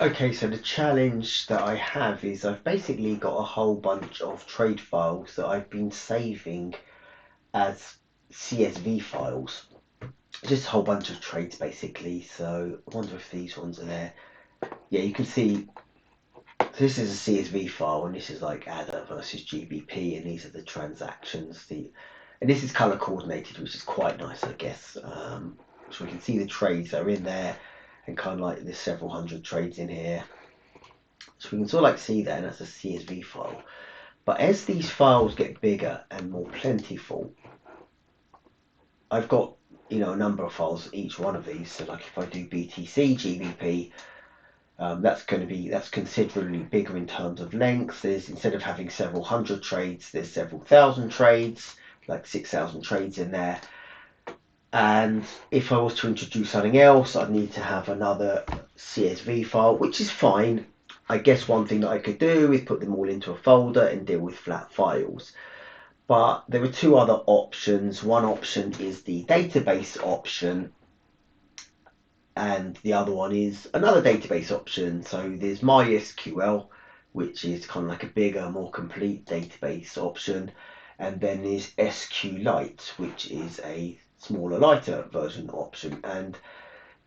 Okay, so the challenge that I have is I've basically got a whole bunch of trade files that I've been saving as CSV files. Just a whole bunch of trades basically. So I wonder if these ones are there. Yeah, you can see this is a CSV file, and this is like ADA versus GBP, and these are the transactions. And this is color coordinated, which is quite nice, I guess. So we can see the trades that are in there, and kind of like there's several hundred trades in here. So we can sort of like see that, and that's a CSV file. But as these files get bigger and more plentiful, I've got a number of files each one of these. So like if I do BTC GBP, that's considerably bigger in terms of length. There's, instead of having several hundred trades, there's several thousand trades, like 6,000 trades in there. And if I was to introduce something else, I'd need to have another CSV file, which is fine. I guess one thing that I could do is put them all into a folder and deal with flat files. But there are two other options. One option is the database option, and the other one is another database option. So there's MySQL, which is kind of like a bigger, more complete database option, and then there's sqlite, which is a smaller, lighter version option. And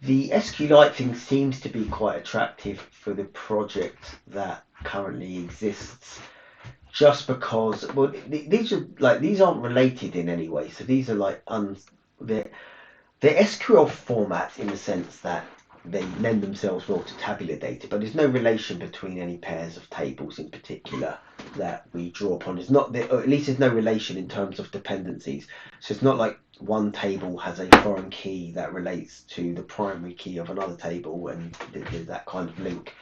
the sqlite thing seems to be quite attractive for the project that currently exists, just because, well, these aren't related in any way. So these are like they're SQL formats in the sense that they lend themselves well to tabular data, but there's no relation between any pairs of tables in particular that we draw upon. It's not, or at least there's no relation in terms of dependencies. So it's not like one table has a foreign key that relates to the primary key of another table, and there's that kind of link.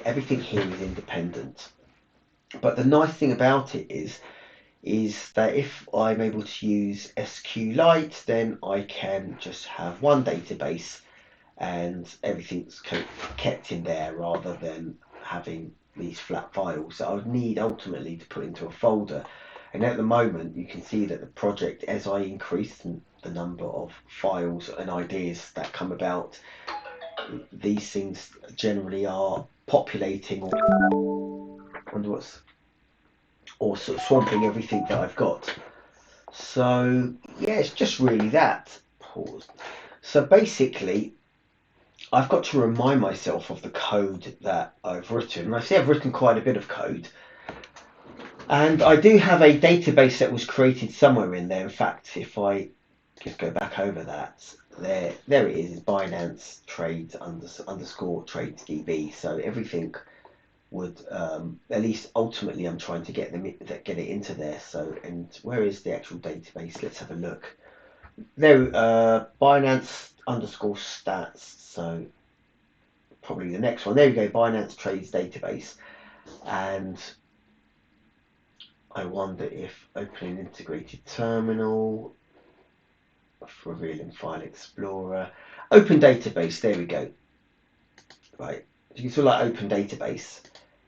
Everything here is independent. But the nice thing about it is that if I'm able to use sqlite, then I can just have one database and everything's kept in there, rather than having these flat files that I would need ultimately to put into a folder. And at the moment, you can see that the project, as I increase the number of files and ideas that come about, these things generally are populating or sort of swamping everything that I've got. So yeah, it's just really that. Pause. So basically, I've got to remind myself of the code that I've written. And I see I've written quite a bit of code. And I do have a database that was created somewhere in there. In fact, if I just go back over that, there it is, Binance trades underscore trades DB. So everything would, at least ultimately, I'm trying to get it into there. So, and where is the actual database? Let's have a look. There, Binance underscore stats. So probably the next one. There we go, Binance trades database. And I wonder if opening integrated terminal, revealing file explorer, open database. There we go. Right, you can sort of like open database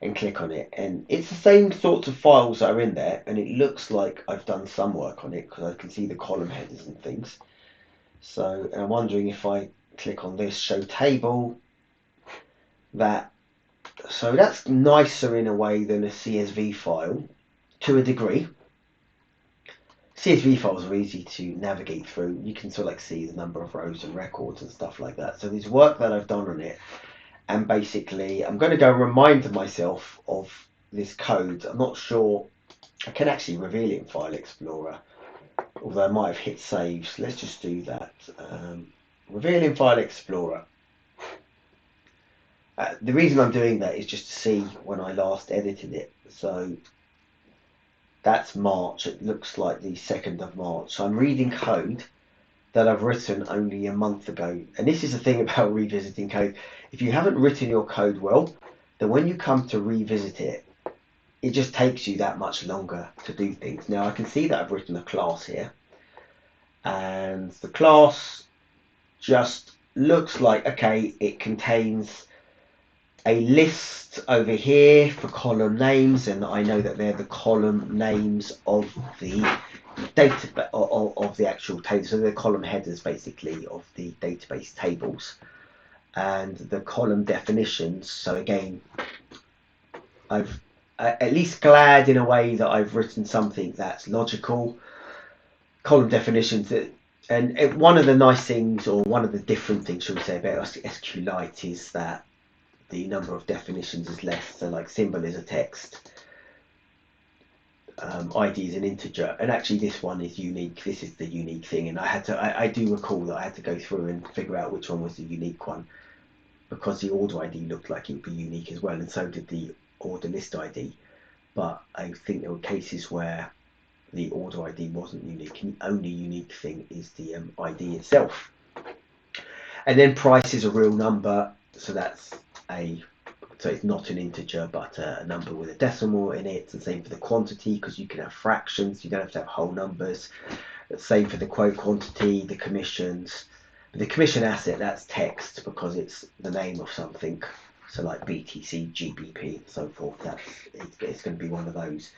and click on it, and it's the same sorts of files that are in there, and it looks like I've done some work on it because I can see the column headers and things. So, and I'm wondering if I click on this show table, so that's nicer in a way than a CSV file to a degree. CSV files are easy to navigate through. You can sort of like see the number of rows and records and stuff like that. So there's work that I've done on it, and basically I'm going to go remind myself of this code. I'm not sure I can actually reveal it in File Explorer, although I might have hit save. So let's just do that. Reveal in File Explorer. The reason I'm doing that is just to see when I last edited it. So that's March. It looks like the 2nd of March. So I'm reading code that I've written only a month ago. And this is the thing about revisiting code. If you haven't written your code well, then when you come to revisit it, it just takes you that much longer to do things. Now I can see that I've written a class here, and the class just looks like, okay, it contains a list over here for column names, and I know that they're the column names of the data of the actual table. So they're column headers basically of the database tables. and the column definitions. So again, I've at least glad in a way that I've written something that's logical. Column definitions that, and one of the nice things, or one of the different things, should we say, about SQLite is that the number of definitions is less. So like symbol is a text, ID is an integer, and actually this one is unique. This is the unique thing, and I do recall that I had to go through and figure out which one was the unique one, because the order ID looked like it would be unique as well, and so did the order list ID. But I think there were cases where the order ID wasn't unique, and the only unique thing is the ID itself. And then price is a real number, so it's not an integer but a number with a decimal in it. And same for the quantity, because you can have fractions, you don't have to have whole numbers. Same for the quote quantity, the commissions. But the commission asset, that's text because it's the name of something. So like BTC, GBP, and so forth. It's going to be one of those.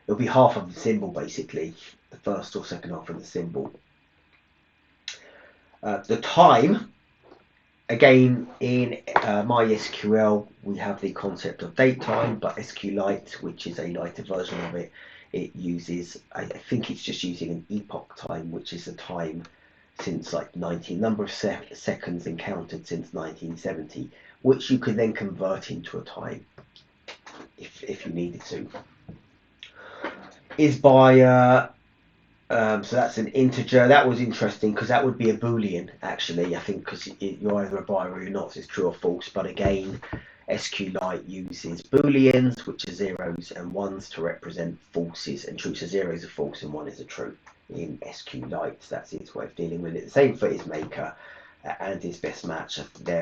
It'll be half of the symbol, basically, the first or second half of the symbol. The time, again, in MySQL, we have the concept of date time, but SQLite, which is a lighter version of it, it uses, I think it's just using an epoch time, which is a time since like number of seconds encountered since 1970, which you could then convert into a time if you needed to. Is by so that's an integer. That was interesting because that would be a boolean, actually, I think, because you're either a binary or not, so it's true or false. But again, SQLite uses booleans, which are zeros and ones, to represent falses and trues. So zero is a false and one is a true in SQLite. That's its way of dealing with it. The same for isMaker and isBestMatch.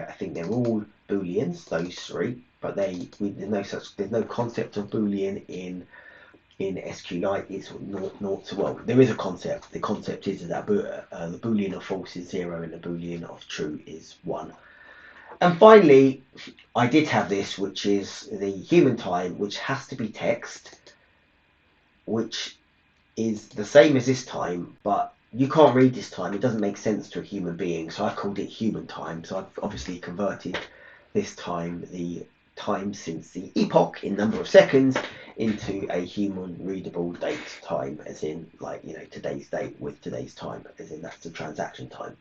I think they're all booleans, those three, but there's no concept of boolean in SQLite. It's not, well, there is a concept. The concept is that the boolean of false is 0 and the boolean of true is 1. And finally, I did have this, which is the human time, which has to be text, which is the same as this time, but you can't read this time. It doesn't make sense to a human being, so I've called it human time. So I've obviously converted this time, the time since the epoch in number of seconds, into a human readable date time, as in, like, today's date with today's time, as in that's the transaction time.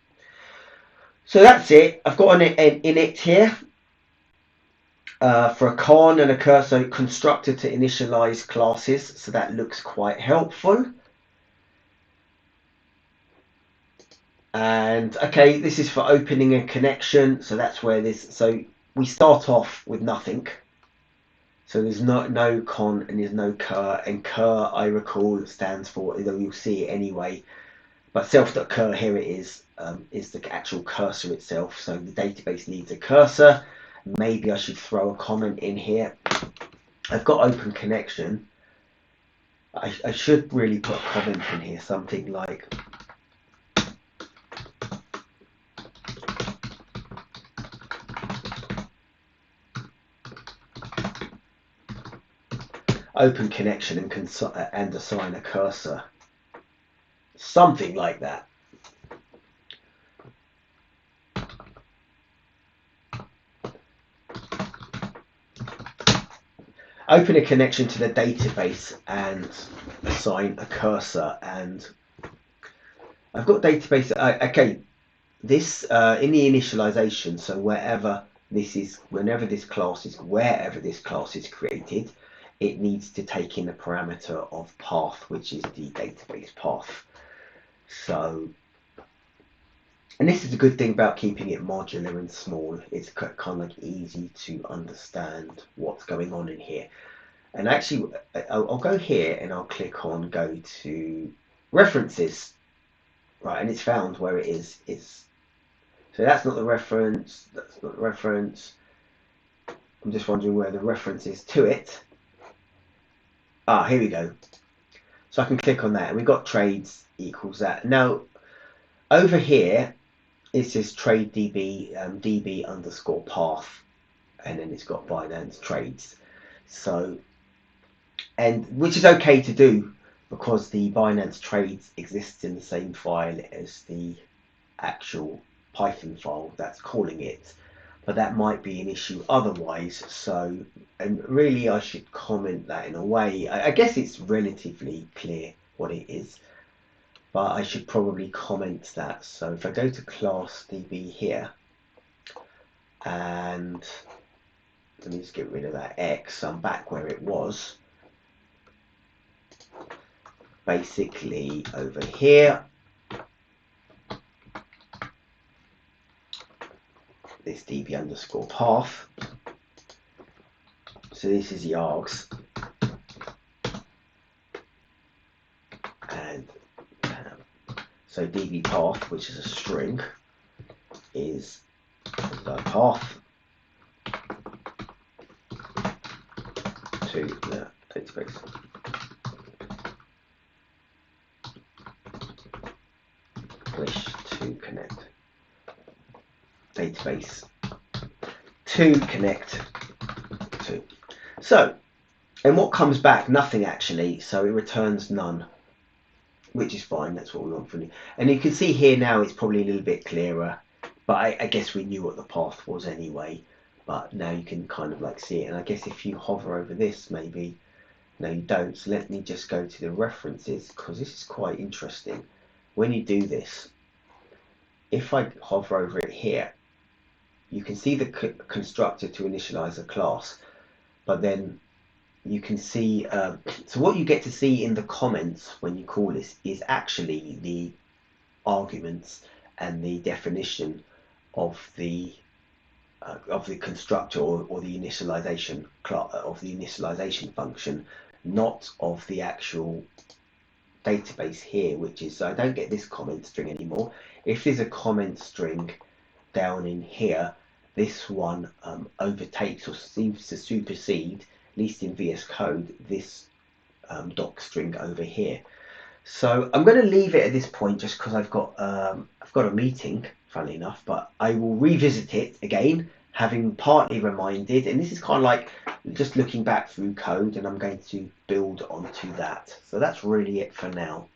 So that's it. I've got an init here for a con and a cursor constructor to initialize classes, so that looks quite helpful. And okay, this is for opening a connection, so that's where so we start off with nothing. So there's no con and there's no cur, and cur, I recall, stands for, although you'll see it anyway, but self.cur, here it is the actual cursor itself. So the database needs a cursor. Maybe I should throw a comment in here. I've got open connection. I should really put a comment in here, something like open connection and assign a cursor, something like that. Open a connection to the database and assign a cursor. And I've got database. Okay, this in the initialization. So wherever this class is created, it needs to take in the parameter of path, which is the database path. So, and this is a good thing about keeping it modular and small. It's kind of easy to understand what's going on in here. And actually, I'll go here and I'll click on go to references. Right, and it's found where it is. So that's not the reference. That's not the reference. I'm just wondering where the reference is to it. Ah, here we go. So I can click on that, and we've got trades equals that. Now, over here, it says trade DB, DB underscore path, and then it's got Binance trades. So, and which is okay to do because the Binance trades exists in the same file as the actual Python file that's calling it. but that might be an issue otherwise. So, and really I should comment that in a way. I guess it's relatively clear what it is, but I should probably comment that. So if I go to class DB here, and let me just get rid of that X, I'm back where it was. Basically over here, this DB underscore path. So this is the args, and so DB path, which is a string, is the path to the database. Wish to connect database to connect to. So, and what comes back? Nothing actually. So it returns none, which is fine. That's what we want from it. And you can see here now it's probably a little bit clearer, but I guess we knew what the path was anyway. But now you can kind of like see it. And I guess if you hover over this, maybe, no, you don't. So let me just go to the references, because this is quite interesting. When you do this, if I hover over it here, you can see the constructor to initialize a class, but then you can see, so what you get to see in the comments when you call this is actually the arguments and the definition of the constructor or the initialization of the initialization function, not of the actual database here, which is, so I don't get this comment string anymore. If there's a comment string down in here, this one overtakes or seems to supersede, at least in VS Code, this doc string over here. So I'm going to leave it at this point just because I've got a meeting, funnily enough, but I will revisit it again, having partly reminded, and this is kind of like just looking back through code, and I'm going to build onto that. So that's really it for now.